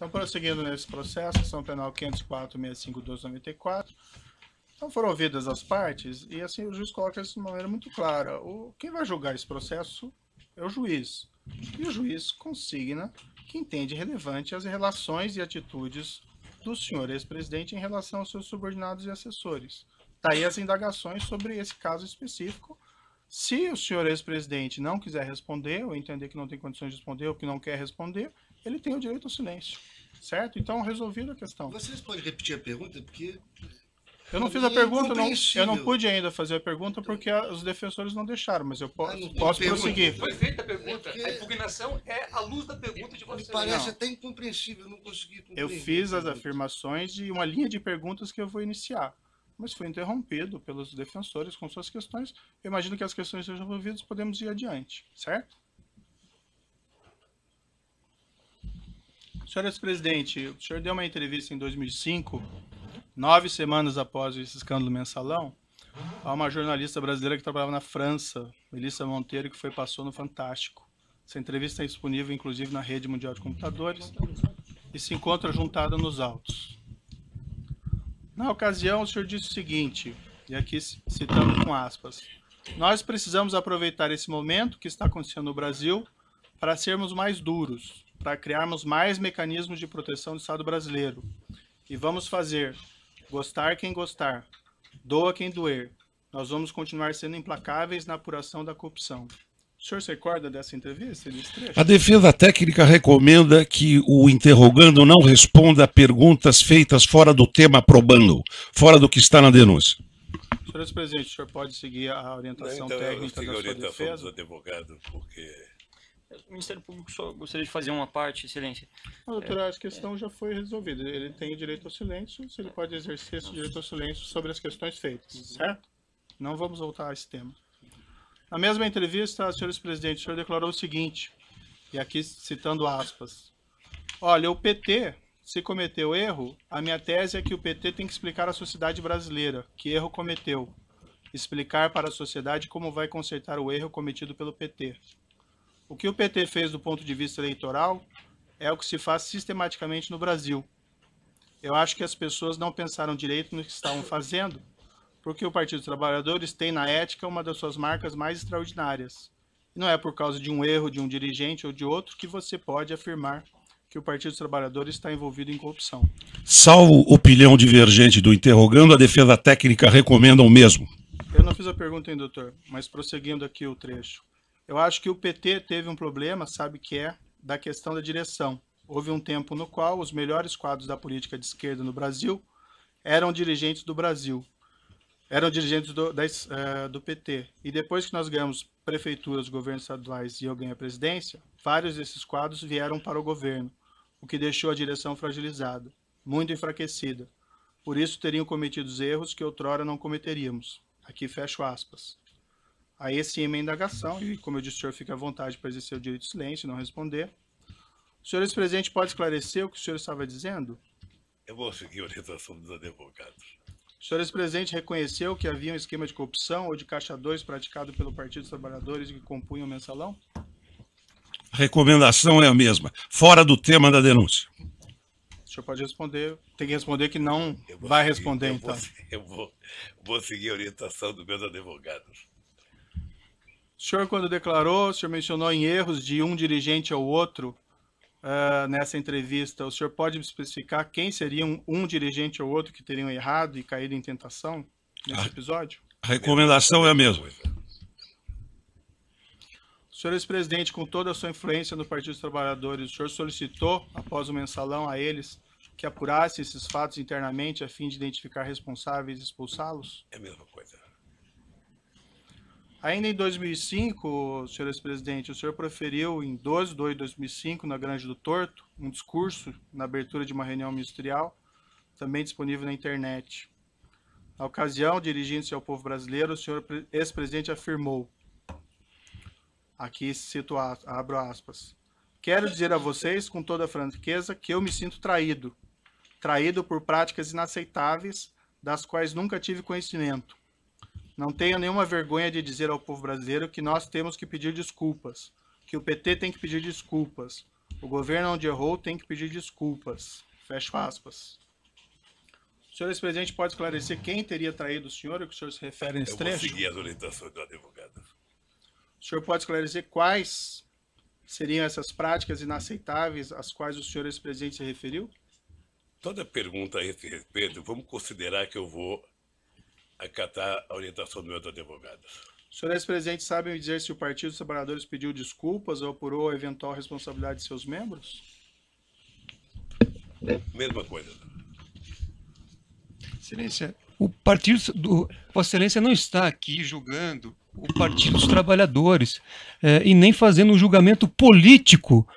Então, prosseguindo nesse processo, ação penal 504.65.294, então foram ouvidas as partes e assim o juiz coloca isso de uma maneira muito clara. Quem vai julgar esse processo é o juiz. E o juiz consigna que entende relevante as relações e atitudes do senhor ex-presidente em relação aos seus subordinados e assessores. Daí as indagações sobre esse caso específico. Se o senhor ex-presidente não quiser responder, ou entender que não tem condições de responder, ou que não quer responder, ele tem o direito ao silêncio. Certo? Então, resolvida a questão. Vocês podem repetir a pergunta? Porque eu não fiz a pergunta, eu não pude ainda fazer a pergunta porque os defensores não deixaram, mas eu posso prosseguir. Foi feita a pergunta, a impugnação é à luz da pergunta de vocês. Parece até incompreensível, eu não consegui compreender. Eu fiz as afirmações de uma linha de perguntas que eu vou iniciar, mas foi interrompido pelos defensores com suas questões. Eu imagino que as questões sejam resolvidas, podemos ir adiante, certo? Senhor ex-presidente, o senhor deu uma entrevista em 2005, 9 semanas após esse escândalo mensalão, a uma jornalista brasileira que trabalhava na França, Melissa Monteiro, que passou no Fantástico. Essa entrevista é disponível, inclusive, na rede mundial de computadores e se encontra juntada nos autos. Na ocasião, o senhor disse o seguinte, e aqui citando com aspas, nós precisamos aproveitar esse momento que está acontecendo no Brasil para sermos mais duros, para criarmos mais mecanismos de proteção do Estado brasileiro. E vamos fazer, gostar quem gostar, doa quem doer. Nós vamos continuar sendo implacáveis na apuração da corrupção. O senhor se recorda dessa entrevista, desse trecho? A defesa técnica recomenda que o interrogando não responda a perguntas feitas fora do tema probando, fora do que está na denúncia. Senhor ex-presidente, o senhor pode seguir a orientação técnica da sua defesa? Do advogado, porque... O Ministério Público só gostaria de fazer uma parte, excelência. Doutora, a questão já foi resolvida. Ele tem direito ao silêncio, se ele pode exercer esse direito ao silêncio sobre as questões feitas, certo? Não vamos voltar a esse tema. Na mesma entrevista, senhor ex-presidente, o senhor declarou o seguinte, e aqui citando aspas, olha, o PT, se cometeu erro, a minha tese é que o PT tem que explicar à sociedade brasileira que erro cometeu, explicar para a sociedade como vai consertar o erro cometido pelo PT. O que o PT fez do ponto de vista eleitoral é o que se faz sistematicamente no Brasil. Eu acho que as pessoas não pensaram direito no que estavam fazendo, porque o Partido dos Trabalhadores tem na ética uma das suas marcas mais extraordinárias. E não é por causa de um erro de um dirigente ou de outro que você pode afirmar que o Partido dos Trabalhadores está envolvido em corrupção. Salvo opinião divergente do interrogando, a defesa técnica recomenda o mesmo. Eu não fiz a pergunta, hein, doutor, mas prosseguindo aqui o trecho. Eu acho que o PT teve um problema, sabe que é, da questão da direção. Houve um tempo no qual os melhores quadros da política de esquerda no Brasil eram dirigentes do Brasil, eram dirigentes do PT. E depois que nós ganhamos prefeituras, governos estaduais e eu ganhei a presidência, vários desses quadros vieram para o governo, o que deixou a direção fragilizada, muito enfraquecida. Por isso teriam cometido erros que outrora não cometeríamos. Aqui fecho aspas. Aí sim, minha indagação, e como eu disse, o senhor fica à vontade para exercer o direito de silêncio e não responder. O senhor ex-presidente pode esclarecer o que o senhor estava dizendo? Eu vou seguir a orientação dos advogados. O senhor ex-presidente reconheceu que havia um esquema de corrupção ou de caixa 2 praticado pelo Partido dos Trabalhadores que compunham o mensalão? A recomendação é a mesma, fora do tema da denúncia. O senhor pode responder, tem que responder que não vai responder, então. Eu vou seguir a orientação dos meus advogados. O senhor, quando declarou, o senhor mencionou em erros de um dirigente ao outro nessa entrevista. O senhor pode especificar quem seria um dirigente ou outro que teriam errado e caído em tentação nesse episódio? A recomendação é a mesma. O senhor ex-presidente, com toda a sua influência no Partido dos Trabalhadores, o senhor solicitou, após o mensalão, a eles que apurassem esses fatos internamente a fim de identificar responsáveis e expulsá-los? É a mesma coisa. Ainda em 2005, senhor ex-presidente, o senhor proferiu em 12 de 2 de 2005, na Grande do Torto, um discurso na abertura de uma reunião ministerial, também disponível na internet. Na ocasião, dirigindo-se ao povo brasileiro, o senhor ex-presidente afirmou, aqui cito, abro aspas, quero dizer a vocês com toda a franqueza que eu me sinto traído, traído por práticas inaceitáveis, das quais nunca tive conhecimento. Não tenho nenhuma vergonha de dizer ao povo brasileiro que nós temos que pedir desculpas, que o PT tem que pedir desculpas. O governo onde errou tem que pedir desculpas. Fecho aspas. O senhor ex-presidente pode esclarecer quem teria traído o senhor, a que o senhor se refere nesse Eu vou trecho? seguir as orientações do advogado. O senhor pode esclarecer quais seriam essas práticas inaceitáveis às quais o senhor ex-presidente se referiu? Toda pergunta a esse respeito, vamos considerar que eu vou acatar a orientação do meu advogado. O senhor ex-presidente sabe me dizer se o Partido dos Trabalhadores pediu desculpas ou apurou a eventual responsabilidade de seus membros? Mesma coisa. Excelência, o partido do Vossa Excelência não está aqui julgando o Partido dos Trabalhadores e nem fazendo um julgamento político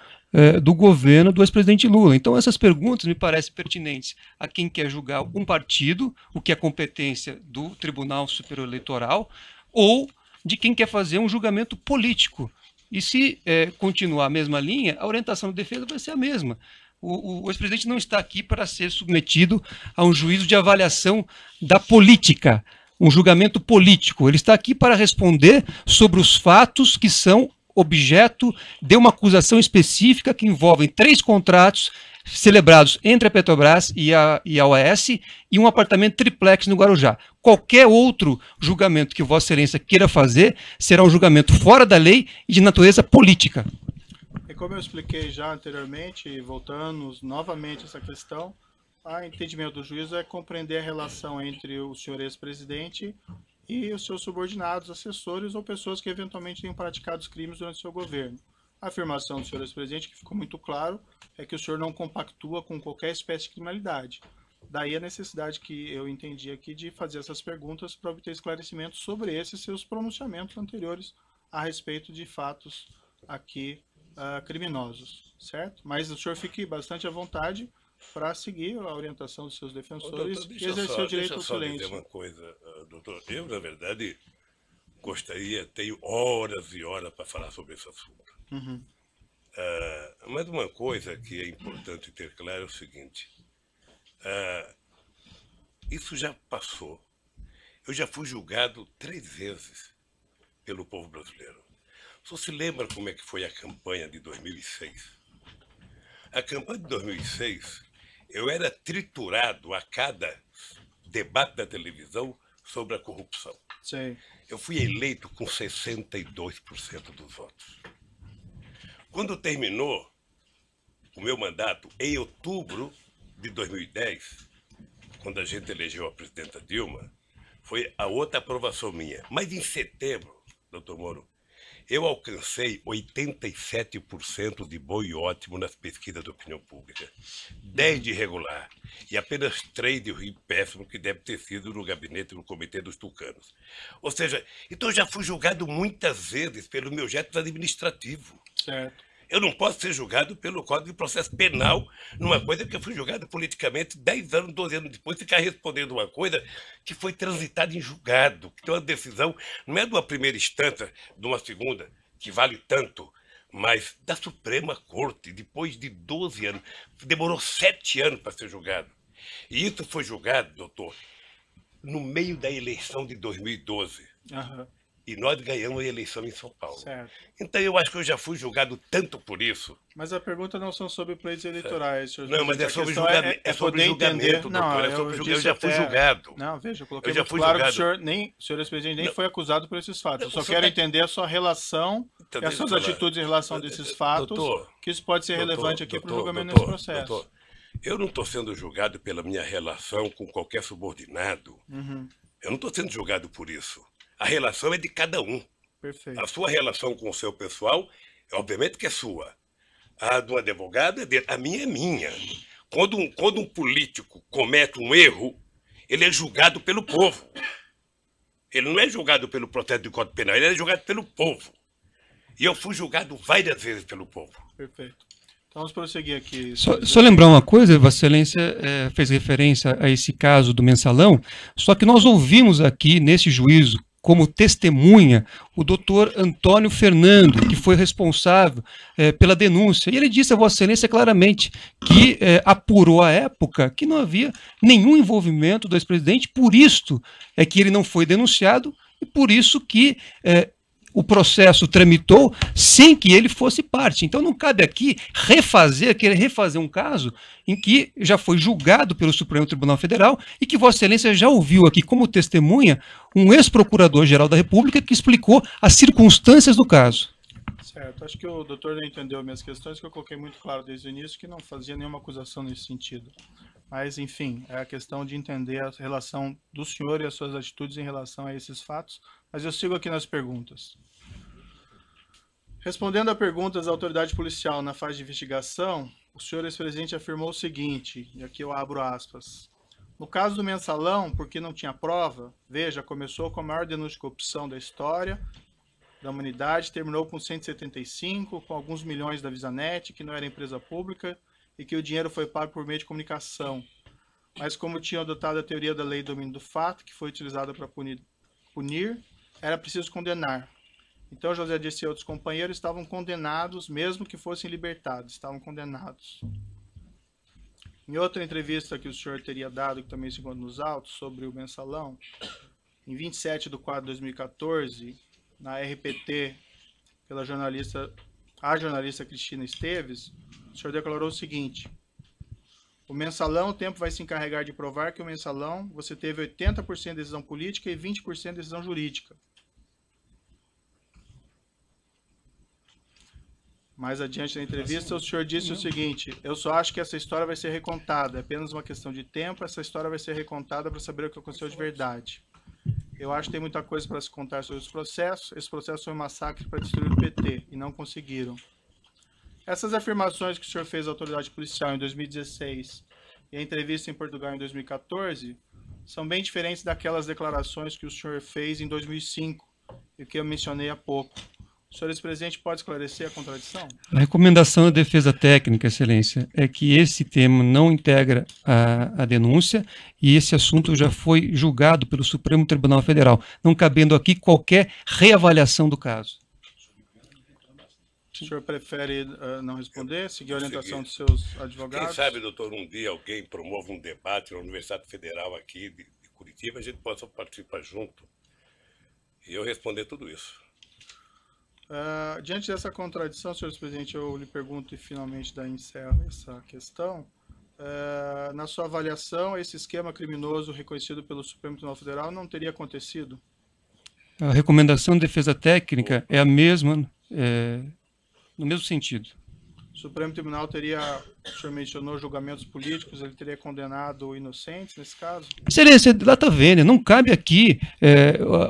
do governo do ex-presidente Lula. Então essas perguntas me parecem pertinentes a quem quer julgar um partido, o que é competência do Tribunal Superior Eleitoral, ou de quem quer fazer um julgamento político. E se continuar a mesma linha, a orientação da defesa vai ser a mesma. O ex-presidente não está aqui para ser submetido a um juízo de avaliação da política, um julgamento político. Ele está aqui para responder sobre os fatos que são objeto de uma acusação específica que envolvem 3 contratos celebrados entre a Petrobras e a OAS e um apartamento triplex no Guarujá. Qualquer outro julgamento que Vossa Excelência queira fazer será um julgamento fora da lei e de natureza política. E como eu expliquei já anteriormente, e voltando novamente a essa questão, o entendimento do juízo é compreender a relação entre o senhor ex-presidente e os seus subordinados, assessores ou pessoas que eventualmente tenham praticado os crimes durante o seu governo. A afirmação do senhor ex-presidente, que ficou muito claro, é que o senhor não compactua com qualquer espécie de criminalidade. Daí a necessidade que eu entendi aqui de fazer essas perguntas para obter esclarecimentos sobre esses seus pronunciamentos anteriores a respeito de fatos aqui criminosos, certo? Mas o senhor fique bastante à vontade para seguir a orientação dos seus defensores e exercer o direito ao silêncio. Dizer uma coisa, doutor. Eu, na verdade, tenho horas e horas para falar sobre esse assunto. Uhum. Mas uma coisa que é importante ter claro é o seguinte. Isso já passou. Eu já fui julgado 3 vezes pelo povo brasileiro. Você se lembra como é que foi a campanha de 2006? A campanha de 2006, eu era triturado a cada debate da televisão sobre a corrupção. Sim. Eu fui eleito com 62% dos votos. Quando terminou o meu mandato, em outubro de 2010, quando a gente elegeu a presidenta Dilma, foi a outra aprovação minha. Mas em setembro, doutor Moro, eu alcancei 87% de bom e ótimo nas pesquisas de opinião pública, 10 de regular e apenas 3 de ruim péssimo, que deve ter sido no gabinete do Comitê dos Tucanos. Ou seja, então eu já fui julgado muitas vezes pelo meu jeito administrativo. Certo. Eu não posso ser julgado pelo Código de Processo Penal numa coisa que eu fui julgado politicamente 10 anos, 12 anos depois, ficar respondendo uma coisa que foi transitada em julgado, que tem uma decisão, não é de uma primeira instância, de uma segunda, que vale tanto, mas da Suprema Corte, depois de 12 anos. Demorou 7 anos para ser julgado. E isso foi julgado, doutor, no meio da eleição de 2012. Uhum. E nós ganhamos a eleição em São Paulo. Certo. Então eu acho que eu já fui julgado tanto por isso. Mas a pergunta não são sobre pleitos eleitorais, senhor. Não, mas é sobre questão julgamento, é sobre poder julgamento, entender. doutor. Não, É sobre eu eu já fui até- julgado. Não, veja, eu coloquei Eu já muito fui claro que julgado. o senhor ex-presidente nem Não. foi acusado por esses fatos. Eu só Não, quero só- entender a sua relação Então, e as deixa suas eu falar. atitudes em relação desses fatos, Doutor, que isso pode ser doutor, relevante aqui para o doutor, julgamento doutor, nesse processo. doutor, eu não estou sendo julgado pela minha relação com qualquer subordinado. Uhum, Eu não estou sendo julgado por isso. A relação é de cada um. perfeito. A sua relação com o seu pessoal, obviamente que é sua. A do advogado é dele. A minha é minha. Quando um político comete um erro, ele é julgado pelo povo. Ele não é julgado pelo processo de Código Penal, ele é julgado pelo povo. E eu fui julgado várias vezes pelo povo. Perfeito. Então vamos prosseguir aqui. Só lembrar uma coisa, Vossa Excelência fez referência a esse caso do mensalão, só que nós ouvimos aqui nesse juízo, como testemunha, o doutor Antônio Fernando, que foi responsável pela denúncia. E ele disse a Vossa Excelência claramente que apurou à época que não havia nenhum envolvimento do ex-presidente, por isto é que ele não foi denunciado e por isso que o processo tramitou sem que ele fosse parte. Então não cabe aqui querer refazer um caso em que já foi julgado pelo Supremo Tribunal Federal e que Vossa Excelência já ouviu aqui como testemunha um ex-procurador-geral da República que explicou as circunstâncias do caso. Certo, acho que o doutor não entendeu minhas questões, que eu coloquei muito claro desde o início que não fazia nenhuma acusação nesse sentido. Mas, enfim, é a questão de entender a relação do senhor e as suas atitudes em relação a esses fatos. Mas eu sigo aqui nas perguntas. Respondendo a perguntas da autoridade policial na fase de investigação, o senhor ex-presidente afirmou o seguinte, e aqui eu abro aspas. No caso do mensalão, porque não tinha prova, veja, começou com a maior denúncia de corrupção da história da humanidade, terminou com 175, com alguns milhões da Visanet, que não era empresa pública, e que o dinheiro foi pago por meio de comunicação. Mas como tinham adotado a teoria da lei do domínio do fato, que foi utilizada para punir, era preciso condenar. Então José Dirceu e outros companheiros estavam condenados, mesmo que fossem libertados, estavam condenados. Em outra entrevista que o senhor teria dado, que também se encontra nos autos, sobre o mensalão, em 27/4/2014, na RPT, pela jornalista Cristina Esteves, o senhor declarou o seguinte: o mensalão, o tempo vai se encarregar de provar que o mensalão você teve 80% de decisão política e 20% de decisão jurídica. Mais adiante na entrevista, o senhor disse o seguinte: eu só acho que essa história vai ser recontada, é apenas uma questão de tempo, essa história vai ser recontada para saber o que aconteceu de verdade. Eu acho que tem muita coisa para se contar sobre esse processo foi um massacre para destruir o PT, e não conseguiram. Essas afirmações que o senhor fez à autoridade policial em 2016 e a entrevista em Portugal em 2014 são bem diferentes daquelas declarações que o senhor fez em 2005 e que eu mencionei há pouco. O senhor ex-presidente pode esclarecer a contradição? A recomendação da defesa técnica, Excelência, é que esse tema não integra a denúncia e esse assunto já foi julgado pelo Supremo Tribunal Federal, não cabendo aqui qualquer reavaliação do caso. O senhor prefere não responder, seguir a orientação dos seus advogados? Quem sabe, doutor, um dia alguém promove um debate na Universidade Federal aqui de Curitiba, a gente possa participar junto e eu responder tudo isso. Diante dessa contradição, senhor presidente, eu lhe pergunto e finalmente daí encerro essa questão. Na sua avaliação, esse esquema criminoso reconhecido pelo Supremo Tribunal Federal não teria acontecido? A recomendação de defesa técnica é a mesma, no mesmo sentido. O Supremo Tribunal teria, o senhor mencionou julgamentos políticos, ele teria condenado inocentes nesse caso? Excelência, data vênia, não cabe aqui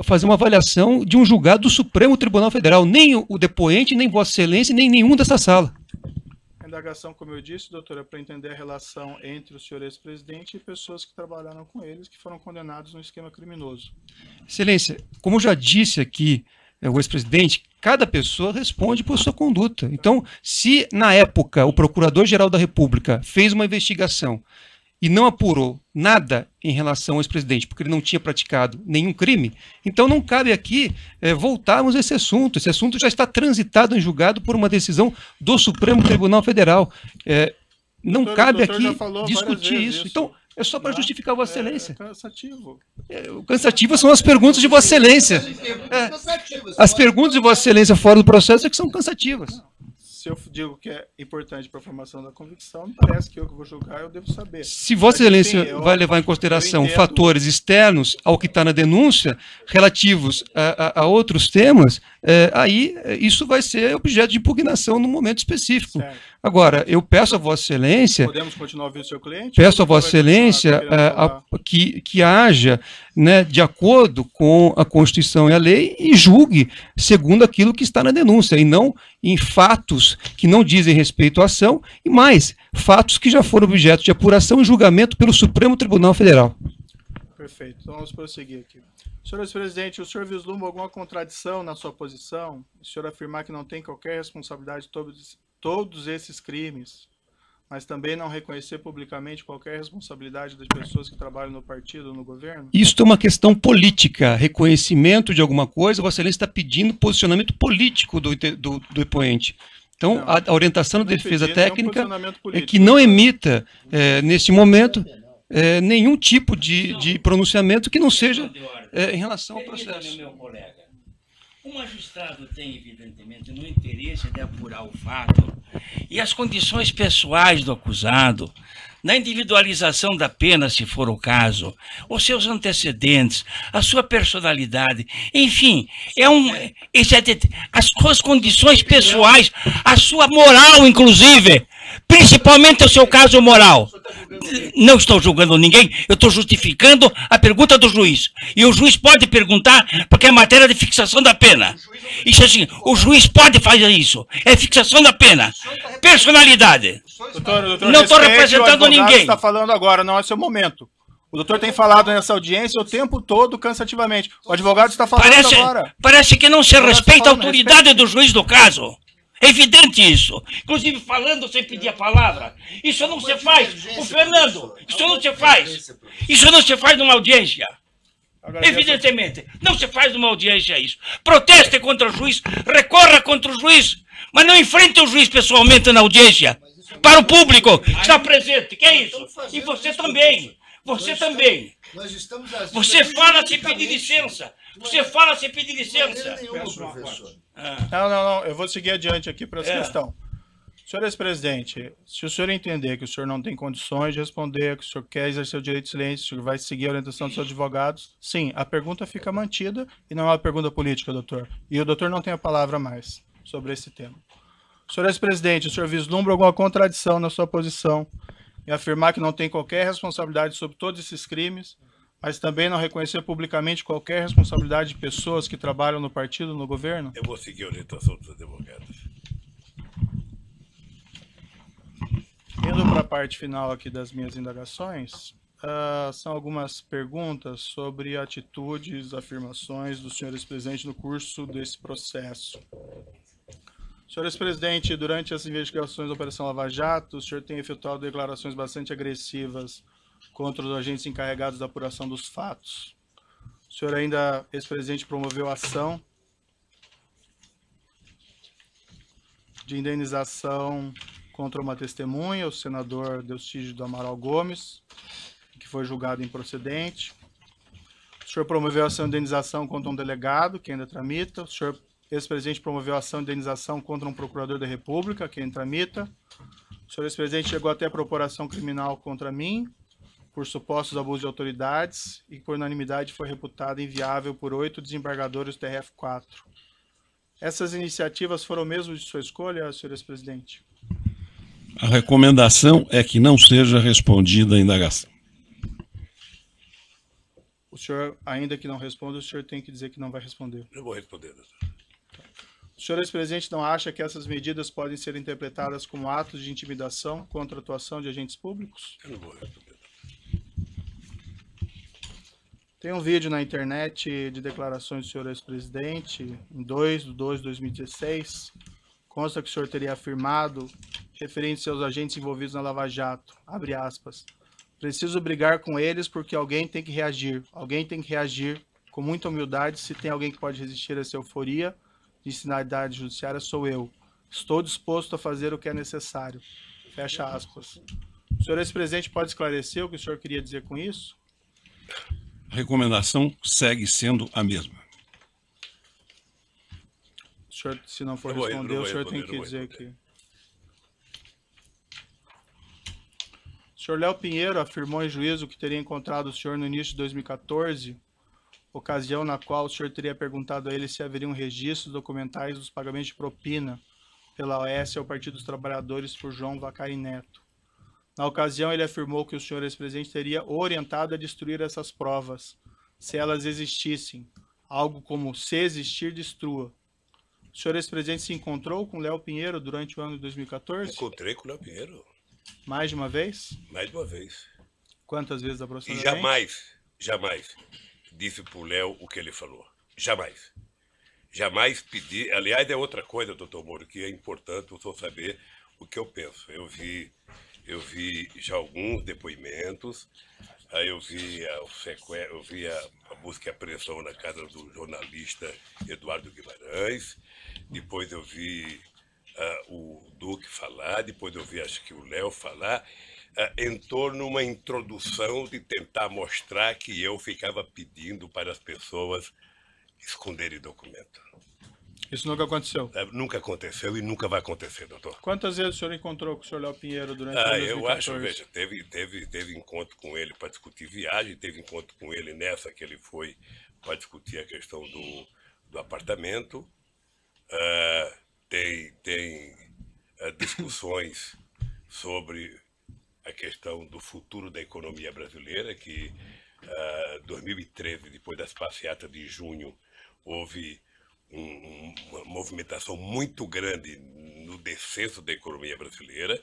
fazer uma avaliação de um julgado do Supremo Tribunal Federal, nem o depoente, nem Vossa Excelência, nem nenhum dessa sala. A indagação, como eu disse, doutora, é para entender a relação entre o senhor ex-presidente e pessoas que trabalharam com eles, que foram condenados no esquema criminoso. Excelência, como eu já disse aqui, o ex-presidente, cada pessoa responde por sua conduta. Então, se na época o Procurador-Geral da República fez uma investigação e não apurou nada em relação ao ex-presidente, porque ele não tinha praticado nenhum crime, então não cabe aqui voltarmos a esse assunto. Esse assunto já está transitado em julgado por uma decisão do Supremo Tribunal Federal. Não cabe aqui discutir isso. Então, é só para justificar Vossa Excelência. É cansativo. O cansativo são as perguntas de Vossa Excelência. As perguntas de Vossa Excelência fora do processo é que são cansativas. Se eu digo que é importante para a formação da convicção, não parece que eu que vou julgar, eu devo saber. Se Vossa Excelência vai levar em consideração fatores externos ao que está na denúncia, relativos a outros temas, aí isso vai ser objeto de impugnação num momento específico. Certo. Agora, eu peço a Vossa Excelência... Podemos continuar ouvindo o seu cliente? Peço a Vossa Excelência que haja, né, de acordo com a Constituição e a lei e julgue segundo aquilo que está na denúncia, e não em fatos que não dizem respeito à ação, e mais, fatos que já foram objeto de apuração e julgamento pelo Supremo Tribunal Federal. Perfeito. Então vamos prosseguir aqui. Senhor ex-presidente, o senhor vislumbra alguma contradição na sua posição? O senhor afirmar que não tem qualquer responsabilidade de todos esses crimes, mas também não reconhecer publicamente qualquer responsabilidade das pessoas que trabalham no partido ou no governo? Isso é uma questão política, reconhecimento de alguma coisa. Vossa Excelência está pedindo posicionamento político do depoente. Então, não, a orientação da defesa técnica é que não emita, neste momento, nenhum tipo de pronunciamento que não seja em relação ao processo. O magistrado tem, evidentemente, no interesse de apurar o fato e as condições pessoais do acusado, na individualização da pena, se for o caso, os seus antecedentes, a sua personalidade, enfim, as suas condições pessoais, a sua moral, inclusive, principalmente o seu caso moral. Não estou julgando ninguém, eu estou justificando a pergunta do juiz. E o juiz pode perguntar, porque é matéria de fixação da pena. Isso assim, o juiz pode fazer isso. É fixação da pena. Personalidade. Doutor, Não estou representando ninguém. Está falando agora, não é seu momento. O doutor tem falado nessa audiência o tempo todo, cansativamente. O advogado está falando agora. Parece que não se respeita a autoridade do juiz do caso. É evidente isso. Inclusive falando sem pedir a palavra. Isso não se faz. O Fernando, isso não se faz. Isso não se faz numa audiência. Evidentemente. Não se faz numa audiência isso. Proteste contra o juiz, recorra contra o juiz, mas não enfrente o juiz pessoalmente na audiência. Para o público que está presente. Que é isso? E você também. Você também. Você fala sem pedir licença. Você fala sem pedir licença. Não. Eu vou seguir adiante aqui para essa questão. Senhor ex-presidente, se o senhor entender que o senhor não tem condições de responder, que o senhor quer exercer o direito de silêncio, o senhor vai seguir a orientação dos seus advogados, sim, a pergunta fica mantida e não é uma pergunta política, doutor. E o doutor não tem a palavra mais sobre esse tema. Senhor ex-presidente, o senhor vislumbra alguma contradição na sua posição em afirmar que não tem qualquer responsabilidade sobre todos esses crimes, mas também não reconhecer publicamente qualquer responsabilidade de pessoas que trabalham no partido, no governo? Eu vou seguir a orientação dos advogados. Indo para a parte final aqui das minhas indagações, são algumas perguntas sobre atitudes, afirmações do senhor ex-presidente no curso desse processo. Senhor ex-presidente, durante as investigações da Operação Lava Jato, o senhor tem efetuado declarações bastante agressivas contra os agentes encarregados da apuração dos fatos. O senhor ainda, ex-presidente, promoveu ação de indenização contra uma testemunha, o senador Delcídio do Amaral Gomes, que foi julgado improcedente. O senhor promoveu ação de indenização contra um delegado, que ainda tramita. O senhor, ex-presidente, promoveu ação de indenização contra um procurador da República, que ainda tramita. O senhor, ex-presidente, chegou até a propor ação criminal contra mim, por supostos abusos de autoridades, e por unanimidade foi reputada inviável por 8 desembargadores do TRF4. Essas iniciativas foram mesmo de sua escolha, senhor ex-presidente? A recomendação é que não seja respondida a indagação. O senhor, ainda que não responda, o senhor tem que dizer que não vai responder. Eu vou responder, doutor. O senhor ex-presidente não acha que essas medidas podem ser interpretadas como atos de intimidação contra a atuação de agentes públicos? Eu não vou responder. Tem um vídeo na internet de declarações do senhor ex-presidente, em 2/2/2016, consta que o senhor teria afirmado, referente aos agentes envolvidos na Lava Jato, abre aspas, preciso brigar com eles porque alguém tem que reagir com muita humildade, se tem alguém que pode resistir a essa euforia de sinalidade judiciária, sou eu. Estou disposto a fazer o que é necessário. Fecha aspas. O senhor ex-presidente pode esclarecer o que o senhor queria dizer com isso? A recomendação segue sendo a mesma. O senhor, se não for responder, o senhor tem que dizer que... O senhor Léo Pinheiro afirmou em juízo que teria encontrado o senhor no início de 2014, ocasião na qual o senhor teria perguntado a ele se haveriam registros documentais dos pagamentos de propina pela OAS ao Partido dos Trabalhadores por João Vacari Neto. Na ocasião, ele afirmou que o senhor ex-presidente teria orientado a destruir essas provas, se elas existissem, algo como se existir, destrua. O senhor ex-presidente se encontrou com Léo Pinheiro durante o ano de 2014? Encontrei com o Léo Pinheiro. Mais de uma vez? Mais de uma vez. Quantas vezes E aproximadamente? jamais disse pro Léo o que ele falou. Jamais. Jamais pedi. Aliás, é outra coisa, doutor Moro, que é importante o senhor saber o que eu penso. Eu vi já alguns depoimentos, aí eu vi a busca e apreensão na casa do jornalista Eduardo Guimarães, depois eu vi o Duque falar, depois eu vi acho que o Léo falar, em torno de uma introdução de tentar mostrar que eu ficava pedindo para as pessoas esconderem documento. Isso nunca aconteceu. Nunca aconteceu e nunca vai acontecer, doutor. Quantas vezes o senhor encontrou com o senhor Léo Pinheiro durante o Ah, ano de eu acho, 2014? veja, teve encontro com ele para discutir viagem, teve encontro com ele nessa que ele foi para discutir a questão do apartamento. Tem discussões sobre a questão do futuro da economia brasileira, que 2013, depois das passeatas de junho, houve uma movimentação muito grande no descenso da economia brasileira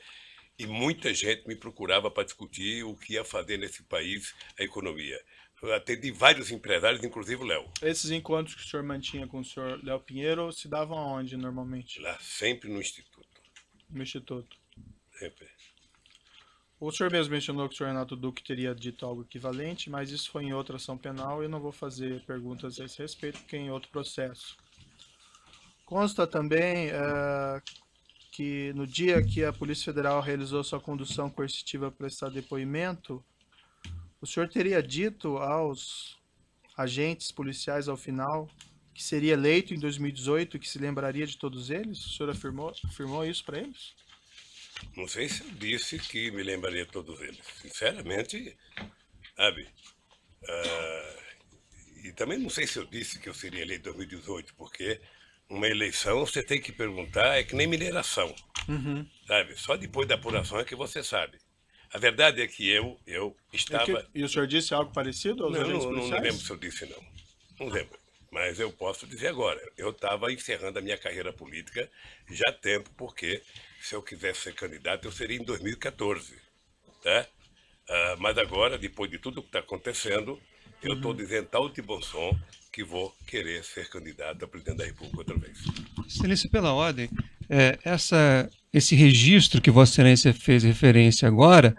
e muita gente me procurava para discutir o que ia fazer nesse país a economia. Eu atendi vários empresários, inclusive o Léo. Esses encontros que o senhor mantinha com o senhor Léo Pinheiro se davam aonde normalmente? Lá, sempre no Instituto. No Instituto. Sempre. O senhor mesmo mencionou que o senhor Renato Duque teria dito algo equivalente, mas isso foi em outra ação penal e eu não vou fazer perguntas a esse respeito, porque é em outro processo. Consta também que no dia que a Polícia Federal realizou sua condução coercitiva para prestar depoimento, o senhor teria dito aos agentes policiais ao final que seria eleito em 2018 e que se lembraria de todos eles? O senhor afirmou isso para eles? Não sei se eu disse que me lembraria de todos eles. Sinceramente, sabe? E também não sei se eu disse que eu seria eleito em 2018, porque uma eleição você tem que perguntar, é que nem mineração. Sabe? Só depois da apuração é que você sabe. A verdade é que eu estava... E o senhor disse algo parecido aos agentes Não policiais? lembro se eu disse, não. Não lembro. Mas eu posso dizer agora. Eu estava encerrando a minha carreira política já há tempo, porque se eu quisesse ser candidato, eu seria em 2014. Tá? Mas agora, depois de tudo que está acontecendo, eu estou dizendo tal de bom som que vou querer ser candidato a presidente da República outra vez. Excelência, pela ordem, esse registro que Vossa Excelência fez referência agora,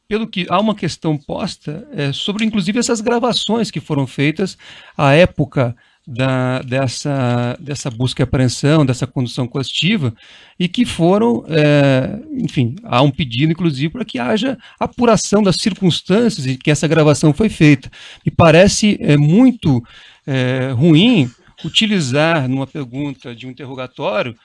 pelo que há uma questão posta sobre, inclusive, essas gravações que foram feitas à época dessa busca e apreensão, dessa condução coercitiva, e que foram, enfim, há um pedido, inclusive, para que haja apuração das circunstâncias em que essa gravação foi feita. Me parece muito ruim utilizar numa pergunta de um interrogatório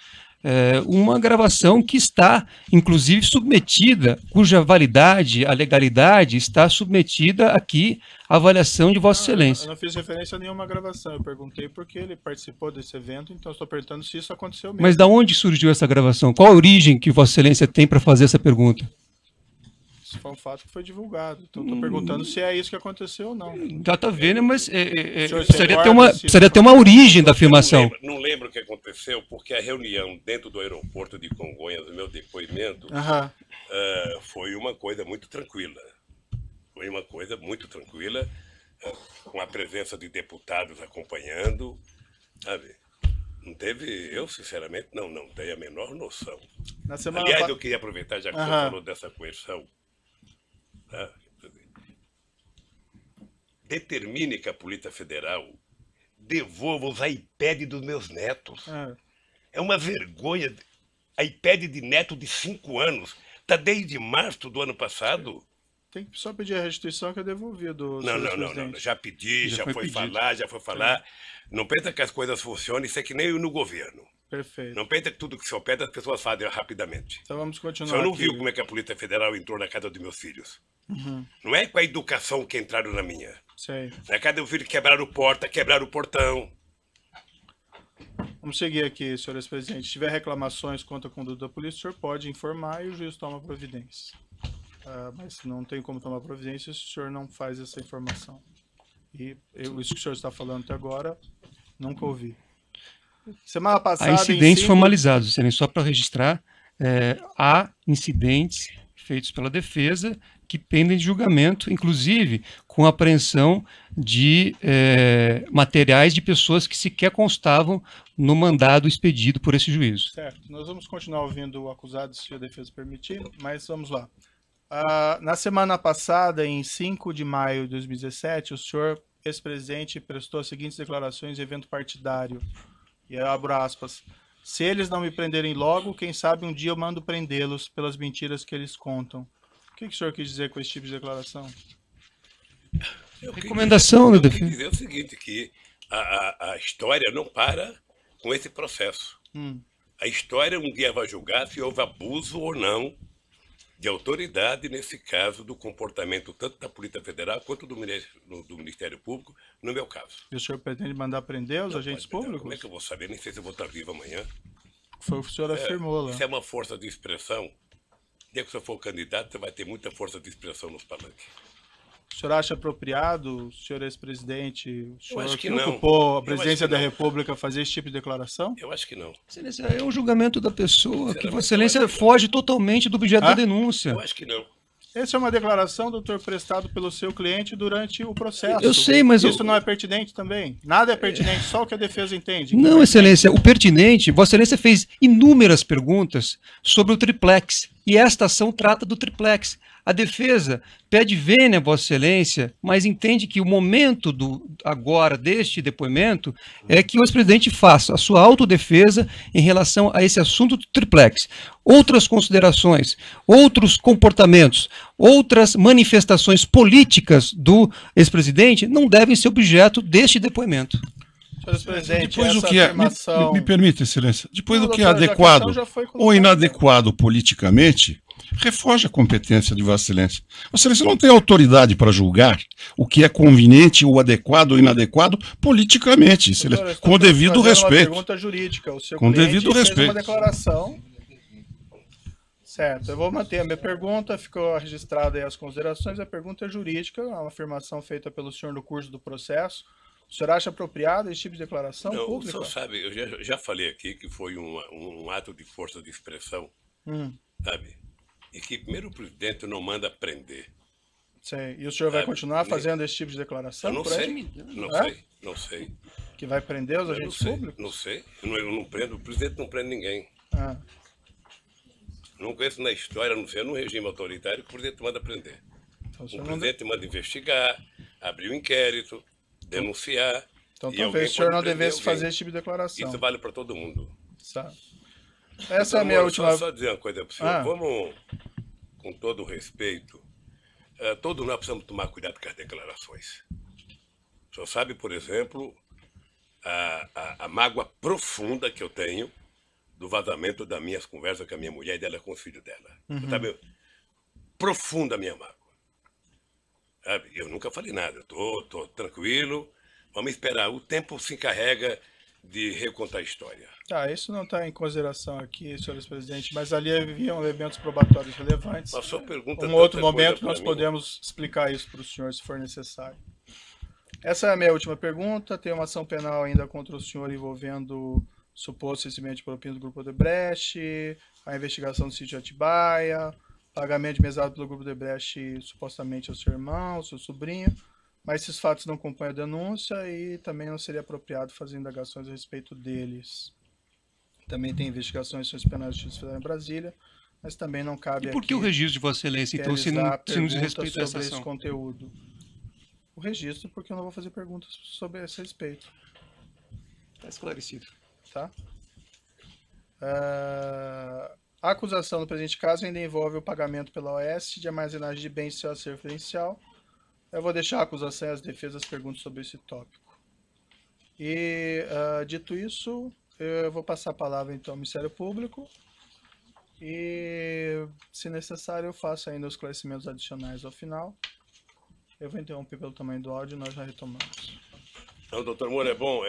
uma gravação que está, inclusive, submetida, cuja validade, a legalidade, está submetida aqui à avaliação de Vossa Excelência. Eu não fiz referência a nenhuma gravação, eu perguntei porque ele participou desse evento, então estou perguntando se isso aconteceu mesmo. Mas de onde surgiu essa gravação? Qual a origem que Vossa Excelência tem para fazer essa pergunta? Isso foi um fato que foi divulgado, então estou perguntando se é isso que aconteceu ou não. Está vendo, mas precisaria precisaria ter uma origem da afirmação. Não lembro o que aconteceu, porque a reunião dentro do aeroporto de Congonhas, o meu depoimento, foi uma coisa muito tranquila. Foi uma coisa muito tranquila, com a presença de deputados acompanhando, sabe? Não teve, eu sinceramente não tenho a menor noção. Aliás, eu queria aproveitar, já que você falou dessa coerção, determine que a Polícia Federal devolva os iPads dos meus netos. É uma vergonha. iPad de neto de 5 anos. Está desde março do ano passado. Tem que só pedir a restituição que é devolvido. Não. Já pedi, já foi falar. Não pensa que as coisas funcionam, isso é que nem no governo. Perfeito. Não pensa que tudo que se pede as pessoas fazem rapidamente. Então vamos continuar. Você não aqui. viu como é que a Polícia Federal entrou na casa dos meus filhos? Não é com a educação que entraram na minha. Sei. Na casa do filho quebraram porta, quebraram o portão. Vamos seguir aqui, senhores presidentes. Se tiver reclamações contra a conduta da polícia, o senhor pode informar e o juiz toma providência. Mas não tem como tomar providência se o senhor não faz essa informação. E isso que o senhor está falando até agora, nunca ouvi. Semana passada... Há incidentes formalizados, Excelência, só para registrar, há incidentes feitos pela defesa que pendem de julgamento, inclusive com apreensão de materiais de pessoas que sequer constavam no mandado expedido por esse juízo. Certo. Nós vamos continuar ouvindo o acusado, se a defesa permitir, mas vamos lá. Na semana passada, em 5 de maio de 2017, o senhor, ex-presidente, prestou as seguintes declarações em evento partidário. E eu abro aspas. Se eles não me prenderem logo, quem sabe um dia eu mando prendê-los pelas mentiras que eles contam. O que o senhor quis dizer com esse tipo de declaração? Recomendação da defesa. Eu quis dizer o seguinte, que a história não para com esse processo. A história um dia vai julgar se houve abuso ou não de autoridade, nesse caso, do comportamento tanto da Polícia Federal quanto do Ministério Público, no meu caso. E o senhor pretende mandar prender os Não agentes pode, públicos? Como é que eu vou saber? Nem sei se eu vou estar vivo amanhã. Foi o que o senhor afirmou lá. Isso é uma força de expressão. O dia que você for candidato, você vai ter muita força de expressão nos palanques. O senhor acha apropriado, senhor ex-presidente, o senhor acho que que não. ocupou a Eu presidência acho que da não. República fazer esse tipo de declaração? Eu acho que não. Excelência, é um julgamento da pessoa, que Sinceramente, Vossa Excelência eu acho que foge totalmente do objeto da denúncia. Eu acho que não. Essa é uma declaração, doutor, prestado pelo seu cliente durante o processo. Eu sei, mas isso não é pertinente também? Nada é pertinente, só o que a defesa entende. Não, Excelência, o pertinente, Vossa Excelência fez inúmeras perguntas sobre o triplex, e esta ação trata do triplex. A defesa pede vênia, Vossa Excelência, mas entende que o momento agora deste depoimento é que o ex-presidente faça a sua autodefesa em relação a esse assunto do triplex. Outras considerações, outros comportamentos, outras manifestações políticas do ex-presidente não devem ser objeto deste depoimento. Senhor presidente, Depois essa o que é, afirmação... me permite, Excelência, depois Não, o que é doutor, já que a adequado questão já foi ou colocada. inadequado politicamente, refoge a competência de Vossa Excelência. Vossa Excelência não tem autoridade para julgar o que é conveniente ou adequado ou inadequado politicamente, Excelência, Doutor, com o devido fazendo respeito. Uma pergunta jurídica. O seu Com cliente devido fez respeito. uma declaração. Certo, eu vou manter a minha pergunta, ficou registrada aí as considerações. A pergunta é jurídica, é uma afirmação feita pelo senhor no curso do processo. O senhor acha apropriado esse tipo de declaração Não, o pública? senhor sabe, eu já falei aqui que foi um ato de força de expressão, sabe? E que primeiro o presidente não manda prender. Sei. E o senhor vai Sabe, continuar fazendo esse tipo de declaração? Eu não por aí? sei, não É? sei, não sei. Que vai prender os Eu não agentes sei, públicos? não sei. Eu não prendo, o presidente não prende ninguém. Ah, Não conheço na história, não sei, num regime autoritário, que o presidente manda prender. então o O senhor não... presidente manda investigar, abrir um inquérito, denunciar. Então e talvez alguém o senhor pode não prender devesse alguém. fazer esse tipo de declaração. Isso vale para todo mundo. Sabe? Essa é a minha Amor, última... Só dizer uma coisa para o senhor. Ah. Vamos, com todo o respeito, todos nós precisamos tomar cuidado com as declarações. O senhor sabe, por exemplo, a mágoa profunda que eu tenho do vazamento das minhas conversas com a minha mulher e dela com o filho dela. Sabe? Profunda a minha mágoa. Sabe? Eu nunca falei nada, eu tô tranquilo. Vamos esperar. O tempo se encarrega de recontar a história. Tá, isso não está em consideração aqui, senhores presidente, mas ali haviam elementos probatórios relevantes. Mas só pergunta Em outro tanta coisa momento pra nós mim. podemos explicar isso para o senhor, se for necessário. Essa é a minha última pergunta. Tem uma ação penal ainda contra o senhor envolvendo suposto recebimento de propina do Grupo Odebrecht, a investigação do sítio Atibaia, pagamento de mesada pelo Grupo Odebrecht supostamente ao seu irmão, ao seu sobrinho, mas esses fatos não compõem a denúncia e também não seria apropriado fazer indagações a respeito deles. Também tem investigações em ações penais de justiça federal em Brasília, mas também não cabe E por que aqui o registro de Vossa Excelência, então, se não realizar se nos perguntas respeita a essa sobre esse ação? conteúdo. O registro, porque eu não vou fazer perguntas sobre esse respeito, Está esclarecido. tá? A acusação no presente caso ainda envolve o pagamento pela OAS de armazenagem de bens de seu acervo referencial. Eu vou deixar a acusação e as defesas perguntas sobre esse tópico. E, dito isso, eu vou passar a palavra então ao Ministério Público e, se necessário, eu faço ainda os esclarecimentos adicionais ao final. Eu vou interromper pelo tamanho do áudio e nós já retomamos. Não, doutor Moura, é bom